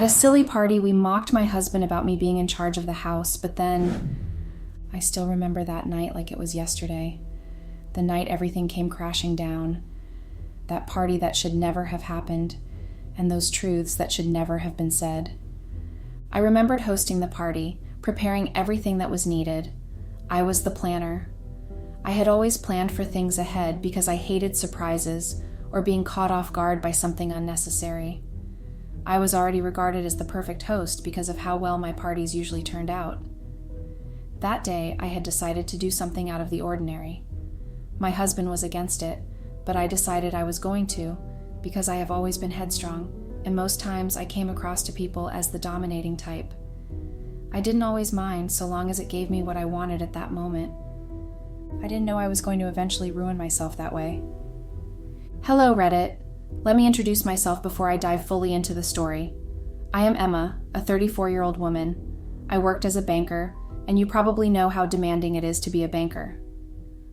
At a silly party, we mocked my husband about me being in charge of the house, but then I still remember that night like it was yesterday. The night everything came crashing down. That party that should never have happened, and those truths that should never have been said. I remembered hosting the party, preparing everything that was needed. I was the planner. I had always planned for things ahead because I hated surprises or being caught off guard by something unnecessary. I was already regarded as the perfect host because of how well my parties usually turned out. That day, I had decided to do something out of the ordinary. My husband was against it, but I decided I was going to because I have always been headstrong, and most times I came across to people as the dominating type. I didn't always mind so long as it gave me what I wanted at that moment. I didn't know I was going to eventually ruin myself that way. Hello, Reddit. Let me introduce myself before I dive fully into the story. I am Emma, a 34-year-old woman. I worked as a banker, and you probably know how demanding it is to be a banker.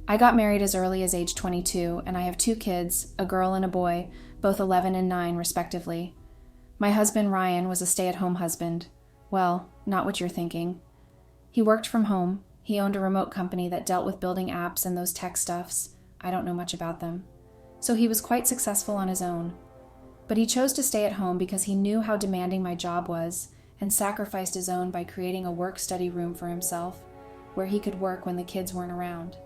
I got married as early as age 22, and I have 2 kids, a girl and a boy, both 11 and 9 respectively. My husband, Ryan, was a stay-at-home husband. Well, not what you're thinking. He worked from home. He owned a remote company that dealt with building apps and those tech stuffs. I don't know much about them. So he was quite successful on his own. But he chose to stay at home because he knew how demanding my job was and sacrificed his own by creating a work-study room for himself where he could work when the kids weren't around.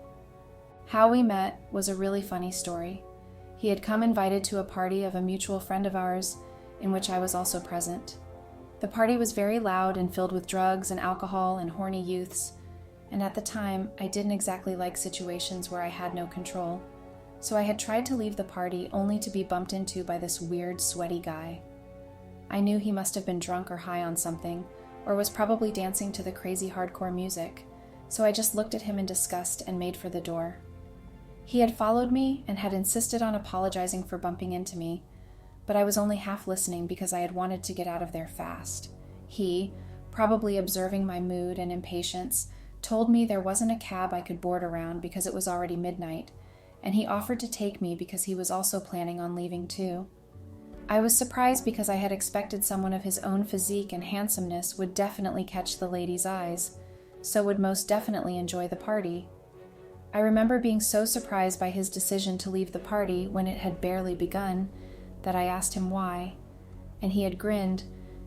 How we met was a really funny story. He had come invited to a party of a mutual friend of ours, in which I was also present. The party was very loud and filled with drugs and alcohol and horny youths, and at the time, I didn't exactly like situations where I had no control, so I had tried to leave the party only to be bumped into by this weird, sweaty guy. I knew he must have been drunk or high on something, or was probably dancing to the crazy hardcore music, so I just looked at him in disgust and made for the door. He had followed me and had insisted on apologizing for bumping into me, but I was only half listening because I had wanted to get out of there fast. He, probably observing my mood and impatience, told me there wasn't a cab I could board around because it was already midnight, and he offered to take me because he was also planning on leaving too. I was surprised because I had expected someone of his own physique and handsomeness would definitely catch the ladies' eyes, so would most definitely enjoy the party. I remember being so surprised by his decision to leave the party when it had barely begun that I asked him why, and he had grinned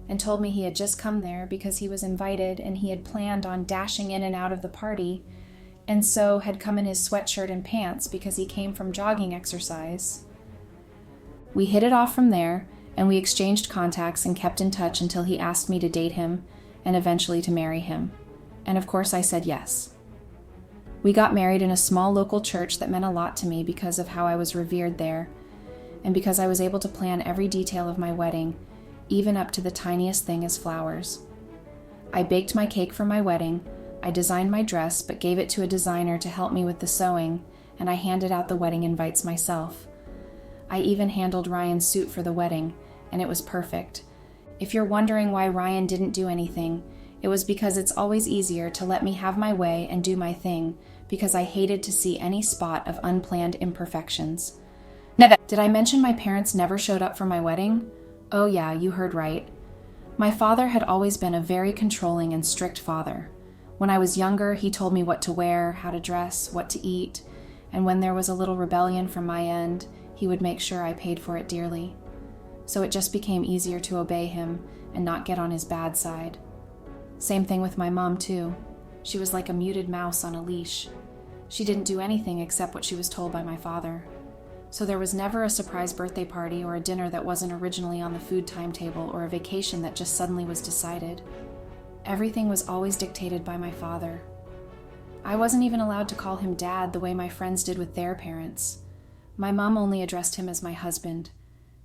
and told me he had just come there because he was invited and he had planned on dashing in and out of the party, and so had come in his sweatshirt and pants because he came from jogging exercise. We hit it off from there, and we exchanged contacts and kept in touch until he asked me to date him and eventually to marry him. And of course I said yes. We got married in a small local church that meant a lot to me because of how I was revered there, and because I was able to plan every detail of my wedding, even up to the tiniest thing as flowers. I baked my cake for my wedding, I designed my dress but gave it to a designer to help me with the sewing, and I handed out the wedding invites myself. I even handled Ryan's suit for the wedding, and it was perfect. If you're wondering why Ryan didn't do anything, it was because it's always easier to let me have my way and do my thing, because I hated to see any spot of unplanned imperfections. Never. Did I mention my parents never showed up for my wedding? Oh yeah, you heard right. My father had always been a very controlling and strict father. When I was younger, he told me what to wear, how to dress, what to eat, and when there was a little rebellion from my end, he would make sure I paid for it dearly. So it just became easier to obey him and not get on his bad side. Same thing with my mom too. She was like a muted mouse on a leash. She didn't do anything except what she was told by my father. So there was never a surprise birthday party or a dinner that wasn't originally on the food timetable or a vacation that just suddenly was decided. Everything was always dictated by my father. I wasn't even allowed to call him Dad the way my friends did with their parents. My mom only addressed him as my husband.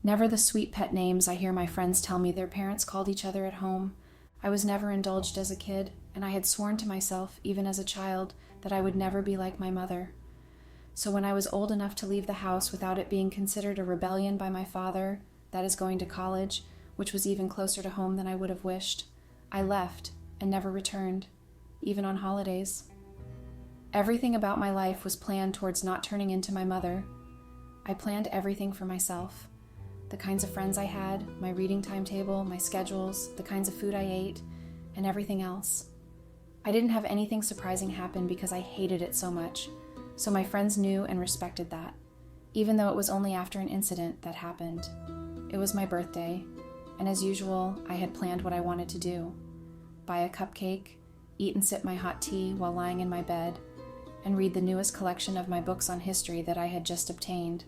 Never the sweet pet names I hear my friends tell me their parents called each other at home. I was never indulged as a kid, and I had sworn to myself, even as a child, that I would never be like my mother. So when I was old enough to leave the house without it being considered a rebellion by my father, that is going to college, which was even closer to home than I would have wished, I left and never returned, even on holidays. Everything about my life was planned towards not turning into my mother. I planned everything for myself. the kinds of friends I had, my reading timetable, my schedules, the kinds of food I ate, and everything else. I didn't have anything surprising happen because I hated it so much, so my friends knew and respected that, even though it was only after an incident that happened. It was my birthday, and as usual, I had planned what I wanted to do. Buy a cupcake, eat and sip my hot tea while lying in my bed, and read the newest collection of my books on history that I had just obtained.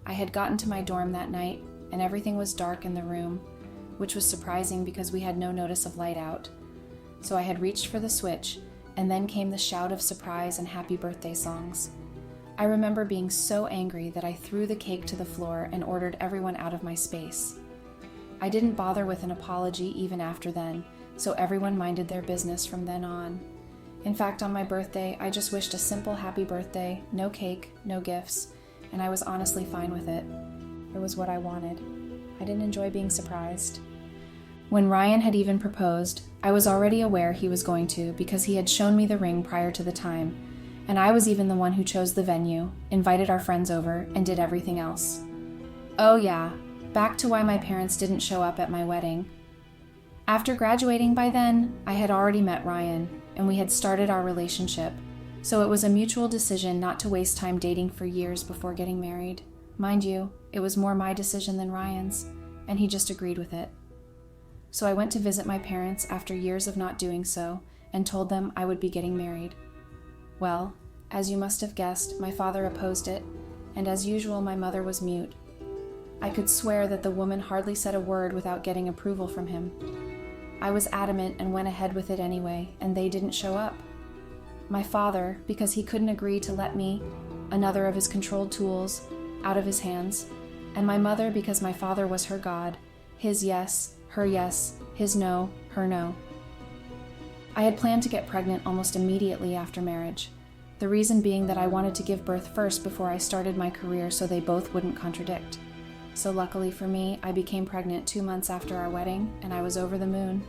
I had gotten to my dorm that night, and everything was dark in the room, which was surprising because we had no notice of light out. So I had reached for the switch, and then came the shout of surprise and happy birthday songs. I remember being so angry that I threw the cake to the floor and ordered everyone out of my space. I didn't bother with an apology even after then, so everyone minded their business from then on. In fact, on my birthday, I just wished a simple happy birthday, no cake, no gifts, and I was honestly fine with it. It was what I wanted. I didn't enjoy being surprised. When Ryan had even proposed, I was already aware he was going to because he had shown me the ring prior to the time, and I was even the one who chose the venue, invited our friends over, and did everything else. Oh yeah, back to why my parents didn't show up at my wedding. After graduating by then, I had already met Ryan, and we had started our relationship, so it was a mutual decision not to waste time dating for years before getting married. Mind you, it was more my decision than Ryan's, and he just agreed with it. So I went to visit my parents after years of not doing so, and told them I would be getting married. Well, as you must have guessed, my father opposed it, and as usual, my mother was mute. I could swear that the woman hardly said a word without getting approval from him. I was adamant and went ahead with it anyway, and they didn't show up. My father, because he couldn't agree to let me, another of his controlled tools, out of his hands, and my mother because my father was her God, his yes, his no, her no. I had planned to get pregnant almost immediately after marriage, the reason being that I wanted to give birth first before I started my career so they both wouldn't contradict. So luckily for me, I became pregnant 2 months after our wedding, and I was over the moon.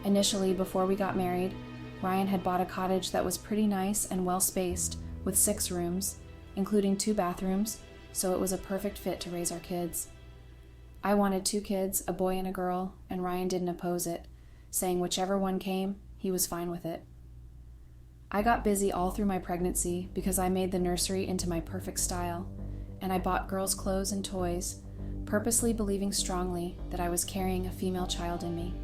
Initially, before we got married, Ryan had bought a cottage that was pretty nice and well-spaced, with 6 rooms, including 2 bathrooms, so it was a perfect fit to raise our kids. I wanted 2 kids, a boy and a girl, and Ryan didn't oppose it, saying whichever one came, he was fine with it. I got busy all through my pregnancy because I made the nursery into my perfect style, and I bought girls' clothes and toys, purposely believing strongly that I was carrying a female child in me.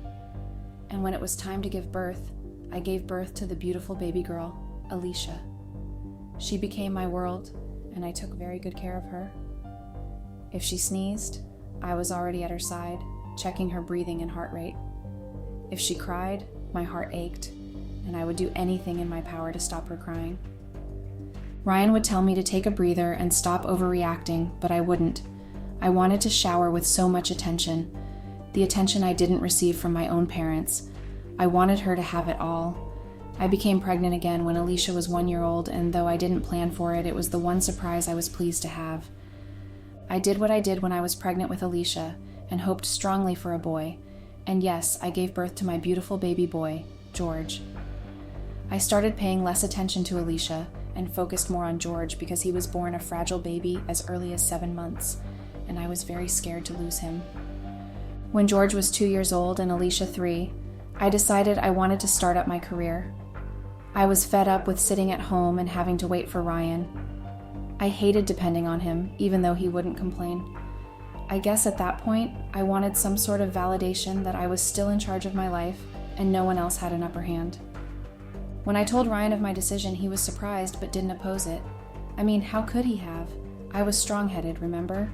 And when it was time to give birth, I gave birth to the beautiful baby girl, Alicia. She became my world, and I took very good care of her. If she sneezed, I was already at her side, checking her breathing and heart rate. If she cried, my heart ached, and I would do anything in my power to stop her crying. Ryan would tell me to take a breather and stop overreacting, but I wouldn't. I wanted to shower with so much attention, the attention I didn't receive from my own parents. I wanted her to have it all. I became pregnant again when Alicia was 1 year old, and though I didn't plan for it, it was the one surprise I was pleased to have. I did what I did when I was pregnant with Alicia, and hoped strongly for a boy, and yes, I gave birth to my beautiful baby boy, George. I started paying less attention to Alicia, and focused more on George because he was born a fragile baby as early as 7 months, and I was very scared to lose him. When George was 2 years old and Alicia 3, I decided I wanted to start up my career. I was fed up with sitting at home and having to wait for Ryan. I hated depending on him, even though he wouldn't complain. I guess at that point, I wanted some sort of validation that I was still in charge of my life and no one else had an upper hand. When I told Ryan of my decision, he was surprised but didn't oppose it. I mean, how could he have? I was strong-headed, remember?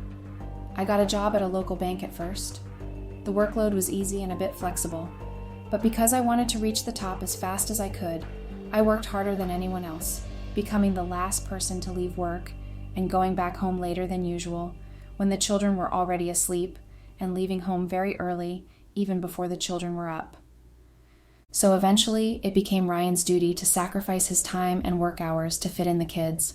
I got a job at a local bank at first. The workload was easy and a bit flexible, but because I wanted to reach the top as fast as I could, I worked harder than anyone else, becoming the last person to leave work and going back home later than usual when the children were already asleep, and leaving home very early, even before the children were up. So eventually, it became Ryan's duty to sacrifice his time and work hours to fit in the kids.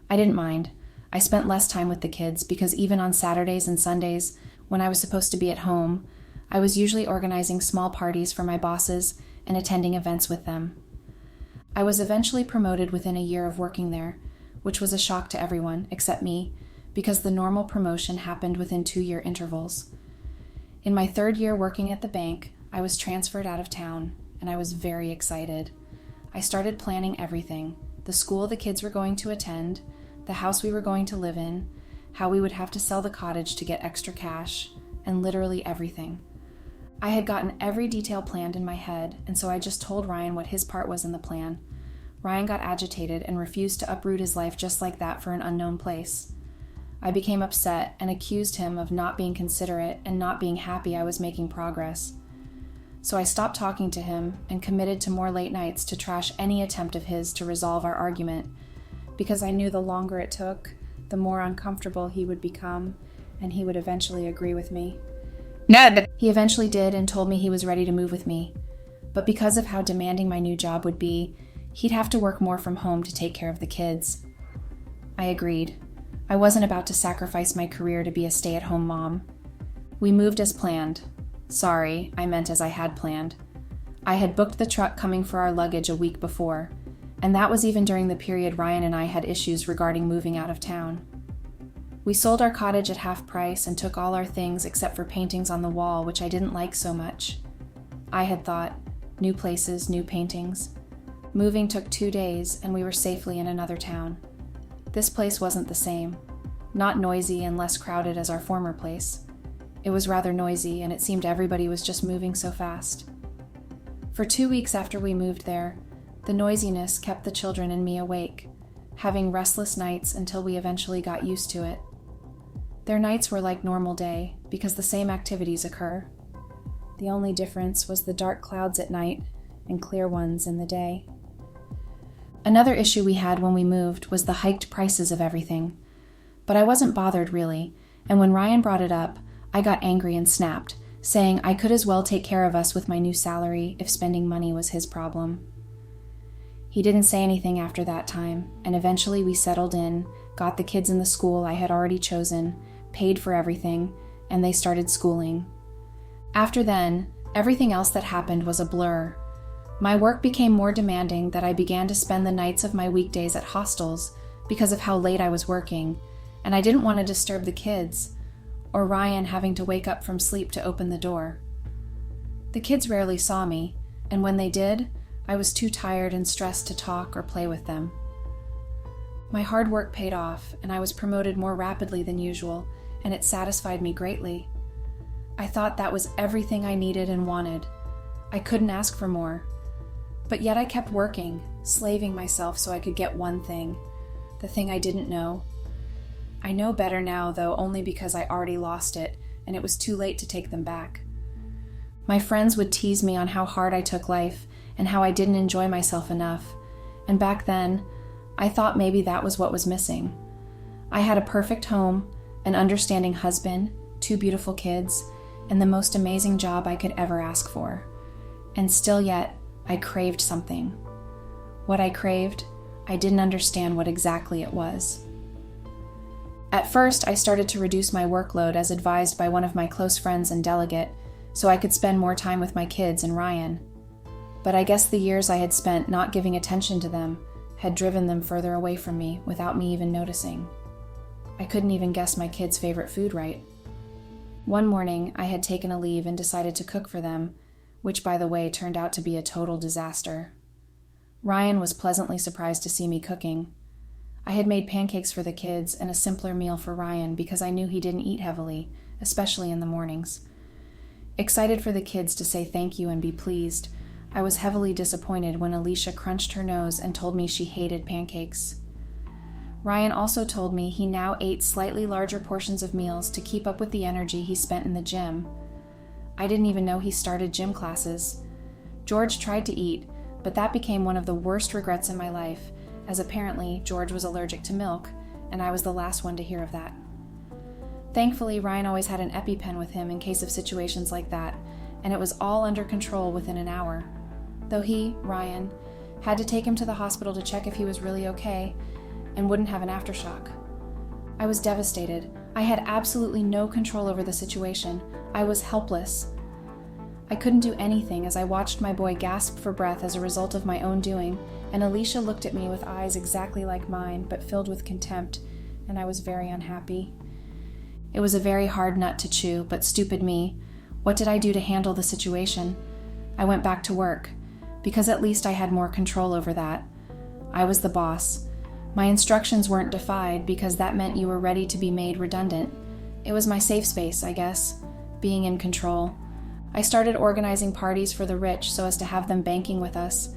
I didn't mind. I spent less time with the kids because even on Saturdays and Sundays, when I was supposed to be at home, I was usually organizing small parties for my bosses and attending events with them. I was eventually promoted within a year of working there, which was a shock to everyone except me, because the normal promotion happened within 2-year intervals. In my 3rd year working at the bank, I was transferred out of town, and I was very excited. I started planning everything: the school the kids were going to attend, the house we were going to live in, how we would have to sell the cottage to get extra cash, and literally everything. I had gotten every detail planned in my head, and so I just told Ryan what his part was in the plan. Ryan got agitated and refused to uproot his life just like that for an unknown place. I became upset and accused him of not being considerate and not being happy I was making progress. So I stopped talking to him and committed to more late nights to trash any attempt of his to resolve our argument, because I knew the longer it took, the more uncomfortable he would become, and he would eventually agree with me. He eventually did and told me he was ready to move with me, but because of how demanding my new job would be, he'd have to work more from home to take care of the kids. I agreed. I wasn't about to sacrifice my career to be a stay-at-home mom. We moved as planned. Sorry, I meant as I had planned. I had booked the truck coming for our luggage a week before, and that was even during the period Ryan and I had issues regarding moving out of town. We sold our cottage at half price and took all our things except for paintings on the wall, which I didn't like so much. I had thought, new places, new paintings. Moving took 2 days, and we were safely in another town. This place wasn't the same. Not noisy and less crowded as our former place. It was rather noisy, and it seemed everybody was just moving so fast. For 2 weeks after we moved there, the noisiness kept the children and me awake, having restless nights until we eventually got used to it. Their nights were like normal day, because the same activities occur. The only difference was the dark clouds at night and clear ones in the day. Another issue we had when we moved was the hiked prices of everything. But I wasn't bothered really, and when Ryan brought it up, I got angry and snapped, saying I could as well take care of us with my new salary if spending money was his problem. He didn't say anything after that time, and eventually we settled in, got the kids in the school I had already chosen, paid for everything, and they started schooling. After then, everything else that happened was a blur. My work became more demanding that I began to spend the nights of my weekdays at hostels because of how late I was working, and I didn't want to disturb the kids, or Ryan having to wake up from sleep to open the door. The kids rarely saw me, and when they did, I was too tired and stressed to talk or play with them. My hard work paid off, and I was promoted more rapidly than usual, and it satisfied me greatly. I thought that was everything I needed and wanted. I couldn't ask for more. But yet I kept working, slaving myself so I could get one thing, the thing I didn't know. I know better now, though, only because I already lost it, and it was too late to take them back. My friends would tease me on how hard I took life, and how I didn't enjoy myself enough, and back then, I thought maybe that was what was missing. I had a perfect home, an understanding husband, 2 beautiful kids, and the most amazing job I could ever ask for. And still yet, I craved something. What I craved, I didn't understand what exactly it was. At first, I started to reduce my workload as advised by one of my close friends and delegate, so I could spend more time with my kids and Ryan. But I guess the years I had spent not giving attention to them had driven them further away from me without me even noticing. I couldn't even guess my kids' favorite food right. One morning, I had taken a leave and decided to cook for them, which, by the way, turned out to be a total disaster. Ryan was pleasantly surprised to see me cooking. I had made pancakes for the kids and a simpler meal for Ryan because I knew he didn't eat heavily, especially in the mornings. Excited for the kids to say thank you and be pleased, I was heavily disappointed when Alicia crunched her nose and told me she hated pancakes. Ryan also told me he now ate slightly larger portions of meals to keep up with the energy he spent in the gym. I didn't even know he started gym classes. George tried to eat, but that became one of the worst regrets in my life, as apparently George was allergic to milk, and I was the last one to hear of that. Thankfully, Ryan always had an EpiPen with him in case of situations like that, and it was all under control within an hour. Though he, Ryan, had to take him to the hospital to check if he was really okay and wouldn't have an aftershock. I was devastated. I had absolutely no control over the situation. I was helpless. I couldn't do anything as I watched my boy gasp for breath as a result of my own doing, and Alicia looked at me with eyes exactly like mine, but filled with contempt, and I was very unhappy. It was a very hard nut to chew, but stupid me. What did I do to handle the situation? I went back to work, because at least I had more control over that. I was the boss. My instructions weren't defied because that meant you were ready to be made redundant. It was my safe space, I guess, being in control. I started organizing parties for the rich so as to have them banking with us.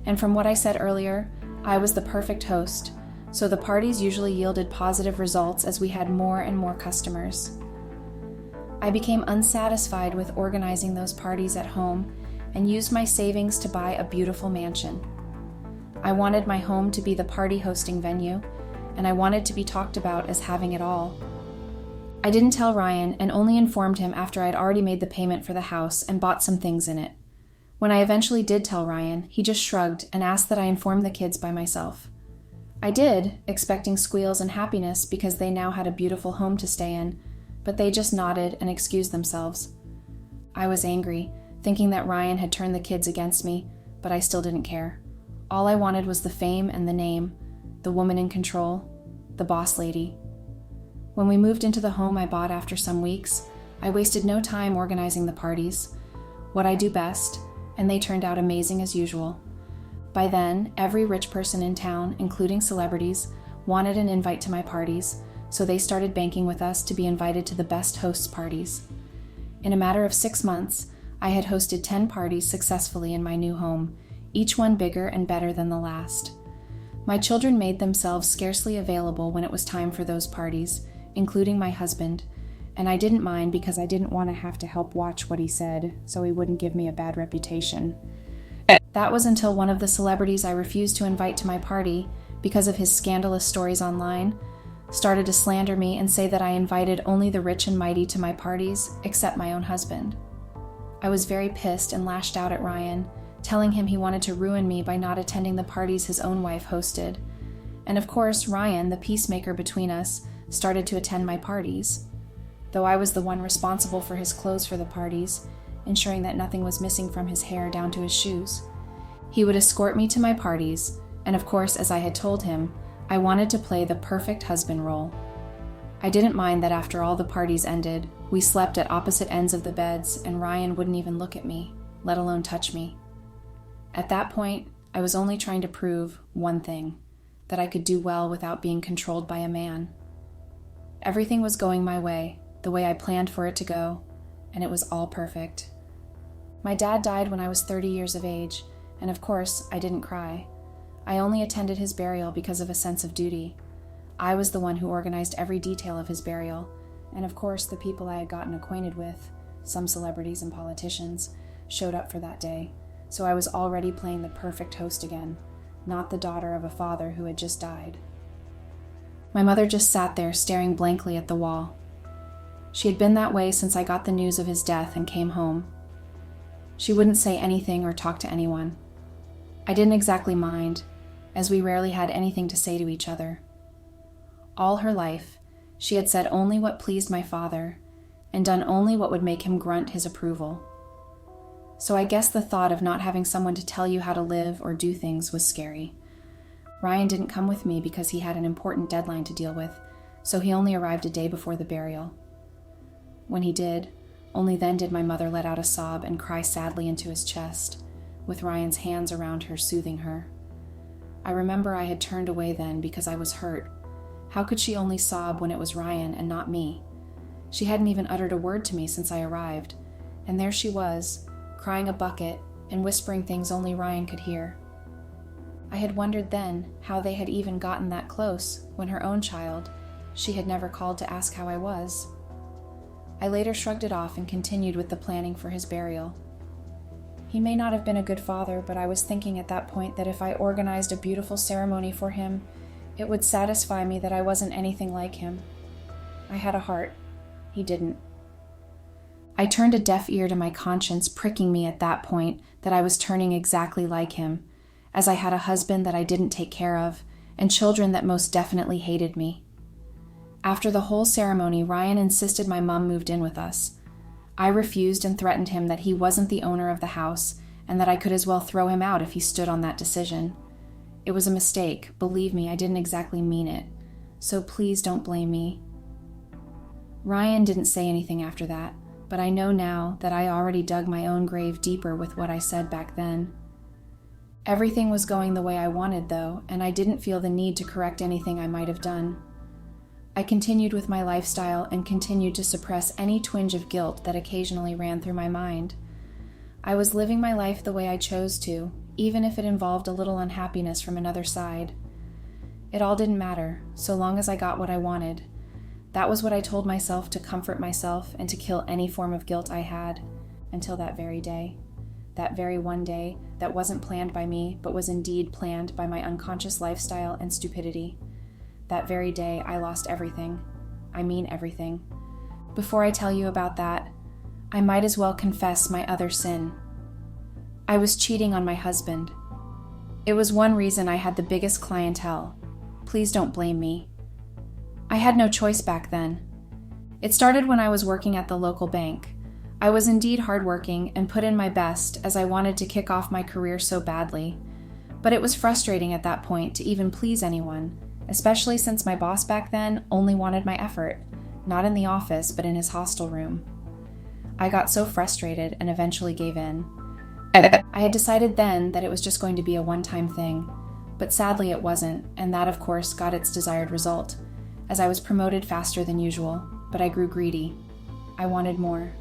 And from what I said earlier, I was the perfect host, so the parties usually yielded positive results as we had more and more customers. I became unsatisfied with organizing those parties at home and used my savings to buy a beautiful mansion. I wanted my home to be the party hosting venue, and I wanted to be talked about as having it all. I didn't tell Ryan and only informed him after I had already made the payment for the house and bought some things in it. When I eventually did tell Ryan, he just shrugged and asked that I inform the kids by myself. I did, expecting squeals and happiness because they now had a beautiful home to stay in, but they just nodded and excused themselves. I was angry, thinking that Ryan had turned the kids against me, but I still didn't care. All I wanted was the fame and the name, the woman in control, the boss lady. When we moved into the home I bought after some weeks, I wasted no time organizing the parties, what I do best, and they turned out amazing as usual. By then, every rich person in town, including celebrities, wanted an invite to my parties, so they started banking with us to be invited to the best hosts' parties. In a matter of 6 months, I had hosted 10 parties successfully in my new home, each one bigger and better than the last. My children made themselves scarcely available when it was time for those parties, including my husband, and I didn't mind because I didn't want to have to help watch what he said so he wouldn't give me a bad reputation. That was until one of the celebrities I refused to invite to my party because of his scandalous stories online started to slander me and say that I invited only the rich and mighty to my parties, except my own husband. I was very pissed and lashed out at Ryan, telling him he wanted to ruin me by not attending the parties his own wife hosted. And of course, Ryan, the peacemaker between us, started to attend my parties. Though I was the one responsible for his clothes for the parties, ensuring that nothing was missing from his hair down to his shoes. He would escort me to my parties, and of course, as I had told him, I wanted to play the perfect husband role. I didn't mind that after all the parties ended, we slept at opposite ends of the beds and Ryan wouldn't even look at me, let alone touch me. At that point, I was only trying to prove one thing, that I could do well without being controlled by a man. Everything was going my way, the way I planned for it to go, and it was all perfect. My dad died when I was 30 years of age, and of course, I didn't cry. I only attended his burial because of a sense of duty. I was the one who organized every detail of his burial, and of course, the people I had gotten acquainted with, some celebrities and politicians, showed up for that day, so I was already playing the perfect host again, not the daughter of a father who had just died. My mother just sat there staring blankly at the wall. She had been that way since I got the news of his death and came home. She wouldn't say anything or talk to anyone. I didn't exactly mind, as we rarely had anything to say to each other. All her life, she had said only what pleased my father, and done only what would make him grunt his approval. So I guess the thought of not having someone to tell you how to live or do things was scary. Ryan didn't come with me because he had an important deadline to deal with, so he only arrived a day before the burial. When he did, only then did my mother let out a sob and cry sadly into his chest, with Ryan's hands around her soothing her. I remember I had turned away then because I was hurt. How could she only sob when it was Ryan and not me? She hadn't even uttered a word to me since I arrived, and there she was, crying a bucket and whispering things only Ryan could hear. I had wondered then how they had even gotten that close when her own child, she had never called to ask how I was. I later shrugged it off and continued with the planning for his burial. He may not have been a good father, but I was thinking at that point that if I organized a beautiful ceremony for him, it would satisfy me that I wasn't anything like him. I had a heart. He didn't. I turned a deaf ear to my conscience pricking me at that point that I was turning exactly like him, as I had a husband that I didn't take care of, and children that most definitely hated me. After the whole ceremony, Ryan insisted my mom moved in with us. I refused and threatened him that he wasn't the owner of the house, and that I could as well throw him out if he stood on that decision. It was a mistake, believe me, I didn't exactly mean it. so please don't blame me." Ryan didn't say anything after that, but I know now that I already dug my own grave deeper with what I said back then. Everything was going the way I wanted, though, and I didn't feel the need to correct anything I might have done. I continued with my lifestyle and continued to suppress any twinge of guilt that occasionally ran through my mind. I was living my life the way I chose to, even if it involved a little unhappiness from another side. It all didn't matter, so long as I got what I wanted. That was what I told myself to comfort myself and to kill any form of guilt I had, until that very day. That very one day that wasn't planned by me, but was indeed planned by my unconscious lifestyle and stupidity. That very day I lost everything. I mean everything. Before I tell you about that, I might as well confess my other sin. I was cheating on my husband. It was one reason I had the biggest clientele. Please don't blame me. I had no choice back then. It started when I was working at the local bank. I was indeed hardworking and put in my best as I wanted to kick off my career so badly. But it was frustrating at that point to even please anyone, especially since my boss back then only wanted my effort, not in the office but in his hostel room. I got so frustrated and eventually gave in. I had decided then that it was just going to be a one-time thing, but sadly it wasn't, and that of course got its desired result, as I was promoted faster than usual, but I grew greedy. I wanted more.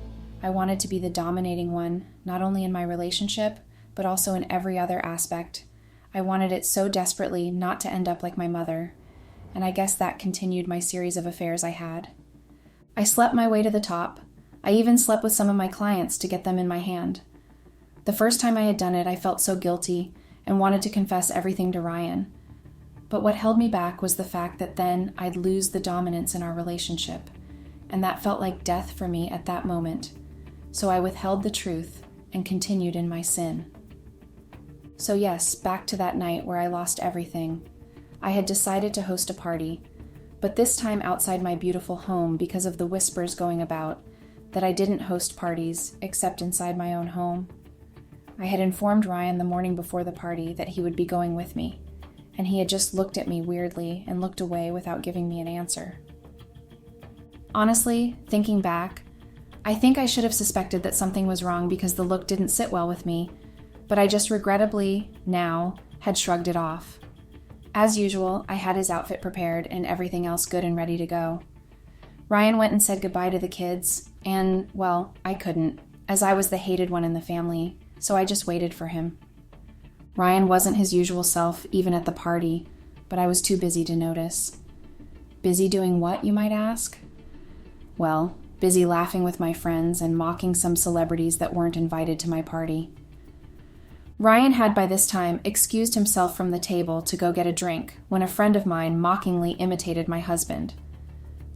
I wanted to be the dominating one, not only in my relationship, but also in every other aspect. I wanted it so desperately not to end up like my mother, and I guess that continued my series of affairs I had. I slept my way to the top. I even slept with some of my clients to get them in my hand. The first time I had done it, I felt so guilty and wanted to confess everything to Ryan. But what held me back was the fact that then I'd lose the dominance in our relationship, and that felt like death for me at that moment. So I withheld the truth and continued in my sin. So yes, back to that night where I lost everything. I had decided to host a party, but this time outside my beautiful home because of the whispers going about that I didn't host parties except inside my own home. I had informed Ryan the morning before the party that he would be going with me, and he had just looked at me weirdly and looked away without giving me an answer. Honestly, thinking back, I think I should have suspected that something was wrong because the look didn't sit well with me, but I just regrettably, now, had shrugged it off. As usual, I had his outfit prepared and everything else good and ready to go. Ryan went and said goodbye to the kids, and, well, I couldn't, as I was the hated one in the family, so I just waited for him. Ryan wasn't his usual self even at the party, but I was too busy to notice. Busy doing what, you might ask? Well, busy laughing with my friends and mocking some celebrities that weren't invited to my party. Ryan had by this time excused himself from the table to go get a drink when a friend of mine mockingly imitated my husband.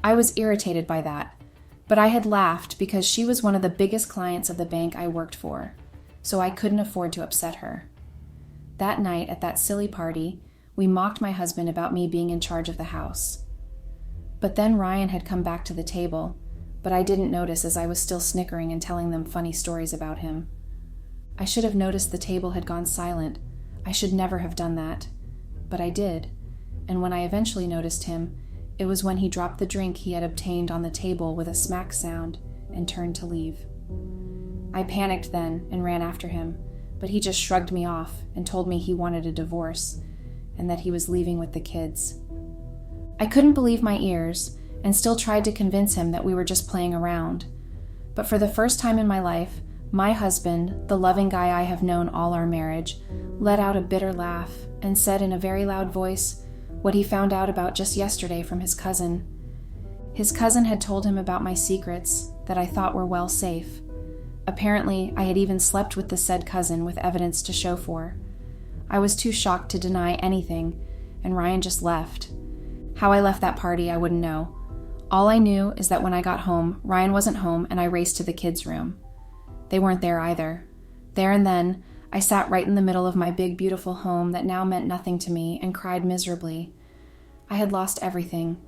I was irritated by that, but I had laughed because she was one of the biggest clients of the bank I worked for, so I couldn't afford to upset her. That night at that silly party, we mocked my husband about me being in charge of the house. But then Ryan had come back to the table, but I didn't notice as I was still snickering and telling them funny stories about him. I should have noticed the table had gone silent. I should never have done that. But I did, and when I eventually noticed him, it was when he dropped the drink he had obtained on the table with a smack sound and turned to leave. I panicked then and ran after him, but he just shrugged me off and told me he wanted a divorce and that he was leaving with the kids. I couldn't believe my ears and still tried to convince him that we were just playing around. But for the first time in my life, my husband, the loving guy I have known all our marriage, let out a bitter laugh and said in a very loud voice what he found out about just yesterday from his cousin. His cousin had told him about my secrets that I thought were well safe. Apparently, I had even slept with the said cousin with evidence to show for. I was too shocked to deny anything, and Ryan just left. How I left that party, I wouldn't know. All I knew is that when I got home, Ryan wasn't home and I raced to the kids' room. They weren't there either. There and then, I sat right in the middle of my big, beautiful home that now meant nothing to me and cried miserably. I had lost everything.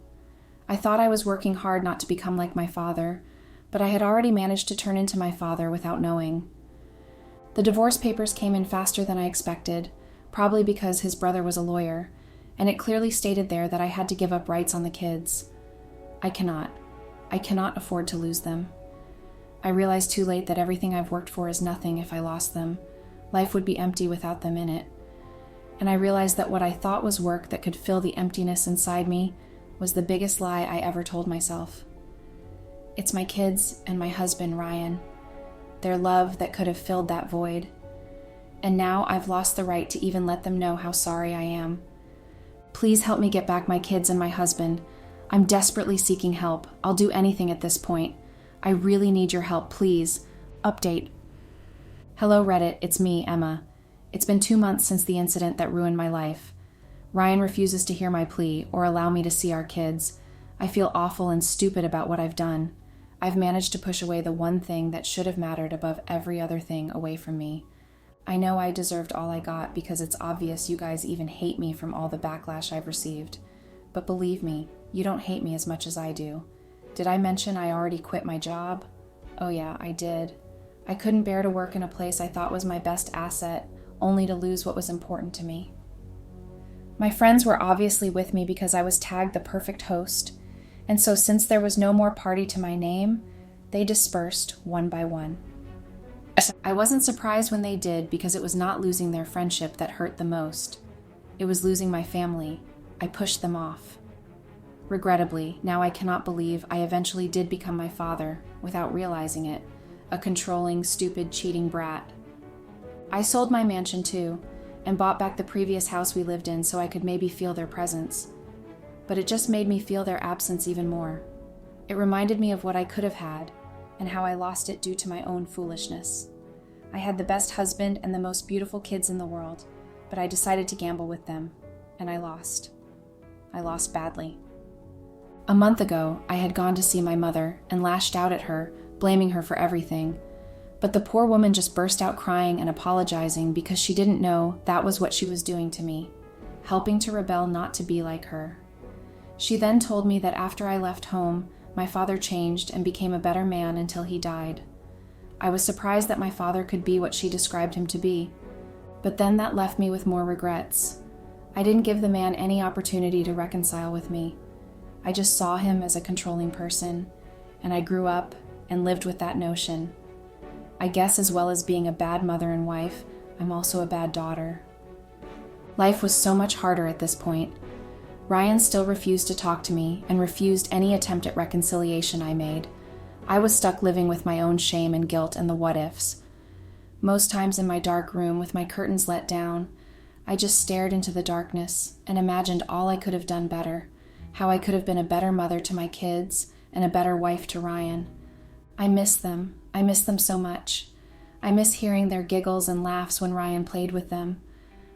I thought I was working hard not to become like my father, but I had already managed to turn into my father without knowing. The divorce papers came in faster than I expected, probably because his brother was a lawyer, and it clearly stated there that I had to give up rights on the kids. I cannot afford to lose them. I realized too late that everything I've worked for is nothing if I lost them. Life would be empty without them in it. And I realized that what I thought was work that could fill the emptiness inside me was the biggest lie I ever told myself. It's my kids and my husband, Ryan. Their love that could have filled that void. And now I've lost the right to even let them know how sorry I am. Please help me get back my kids and my husband. I'm desperately seeking help. I'll do anything at this point. I really need your help, please. Update. Hello, Reddit. It's me, Emma. It's been 2 months since the incident that ruined my life. Ryan refuses to hear my plea or allow me to see our kids. I feel awful and stupid about what I've done. I've managed to push away the one thing that should have mattered above every other thing away from me. I know I deserved all I got because it's obvious you guys even hate me from all the backlash I've received. But believe me, you don't hate me as much as I do. Did I mention I already quit my job? Oh yeah, I did. I couldn't bear to work in a place I thought was my best asset, only to lose what was important to me. My friends were obviously with me because I was tagged the perfect host, and so since there was no more party to my name, they dispersed one by one. I wasn't surprised when they did because it was not losing their friendship that hurt the most. It was losing my family. I pushed them off. Regrettably, now I cannot believe I eventually did become my father without realizing it, a controlling, stupid, cheating brat. I sold my mansion too, and bought back the previous house we lived in so I could maybe feel their presence. But it just made me feel their absence even more. It reminded me of what I could have had, and how I lost it due to my own foolishness. I had the best husband and the most beautiful kids in the world, but I decided to gamble with them, and I lost. I lost badly. A month ago, I had gone to see my mother and lashed out at her, blaming her for everything. But the poor woman just burst out crying and apologizing because she didn't know that was what she was doing to me, helping to rebel not to be like her. She then told me that after I left home, my father changed and became a better man until he died. I was surprised that my father could be what she described him to be, but then that left me with more regrets. I didn't give the man any opportunity to reconcile with me. I just saw him as a controlling person, and I grew up and lived with that notion. I guess as well as being a bad mother and wife, I'm also a bad daughter. Life was so much harder at this point. Ryan still refused to talk to me and refused any attempt at reconciliation I made. I was stuck living with my own shame and guilt and the what-ifs. Most times in my dark room with my curtains let down, I just stared into the darkness and imagined all I could have done better, how I could have been a better mother to my kids and a better wife to Ryan. I miss them. I miss them so much. I miss hearing their giggles and laughs when Ryan played with them.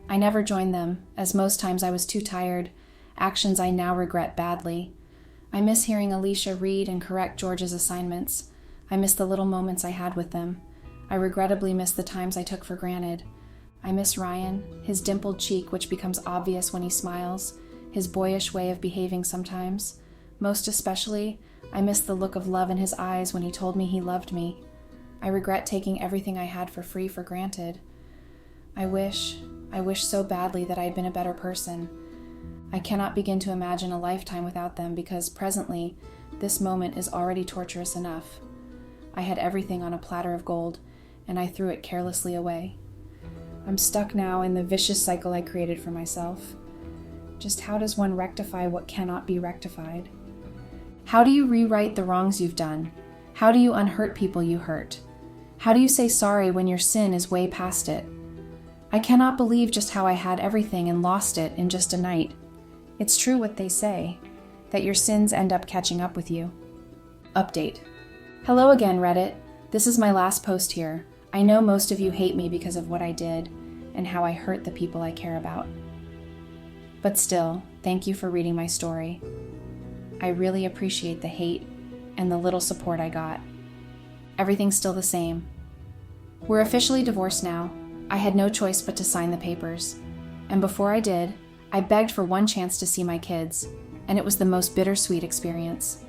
I never joined them, as most times I was too tired, actions I now regret badly. I miss hearing Alicia read and correct George's assignments. I miss the little moments I had with them. I regrettably miss the times I took for granted. I miss Ryan, his dimpled cheek which becomes obvious when he smiles, his boyish way of behaving sometimes. Most especially, I miss the look of love in his eyes when he told me he loved me. I regret taking everything I had for free for granted. I wish so badly that I had been a better person. I cannot begin to imagine a lifetime without them because presently, this moment is already torturous enough. I had everything on a platter of gold, and I threw it carelessly away. I'm stuck now in the vicious cycle I created for myself. Just how does one rectify what cannot be rectified? How do you rewrite the wrongs you've done? How do you unhurt people you hurt? How do you say sorry when your sin is way past it? I cannot believe just how I had everything and lost it in just a night. It's true what they say, that your sins end up catching up with you. Update. Hello again, Reddit. This is my last post here. I know most of you hate me because of what I did and how I hurt the people I care about. But still, thank you for reading my story. I really appreciate the hate and the little support I got. Everything's still the same. We're officially divorced now. I had no choice but to sign the papers. And before I did, I begged for one chance to see my kids, and it was the most bittersweet experience.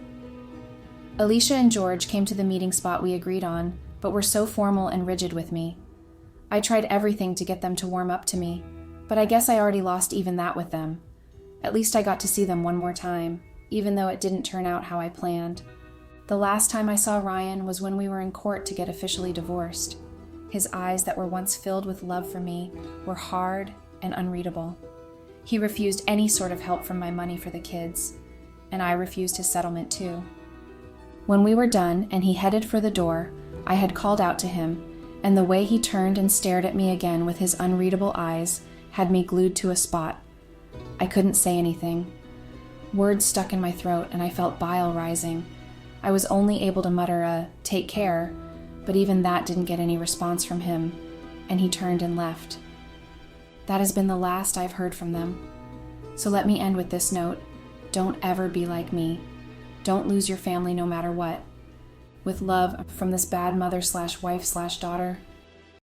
Alicia and George came to the meeting spot we agreed on, but were so formal and rigid with me. I tried everything to get them to warm up to me, but I guess I already lost even that with them. At least I got to see them one more time, even though it didn't turn out how I planned. The last time I saw Ryan was when we were in court to get officially divorced. His eyes that were once filled with love for me were hard and unreadable. He refused any sort of help from my money for the kids, and I refused his settlement too. When we were done and he headed for the door, I had called out to him, and the way he turned and stared at me again with his unreadable eyes had me glued to a spot. I couldn't say anything. Words stuck in my throat and I felt bile rising. I was only able to mutter a "take care," but even that didn't get any response from him, and he turned and left. That has been the last I've heard from them. So let me end with this note. Don't ever be like me. Don't lose your family no matter what. With love from this bad mother/wife/daughter,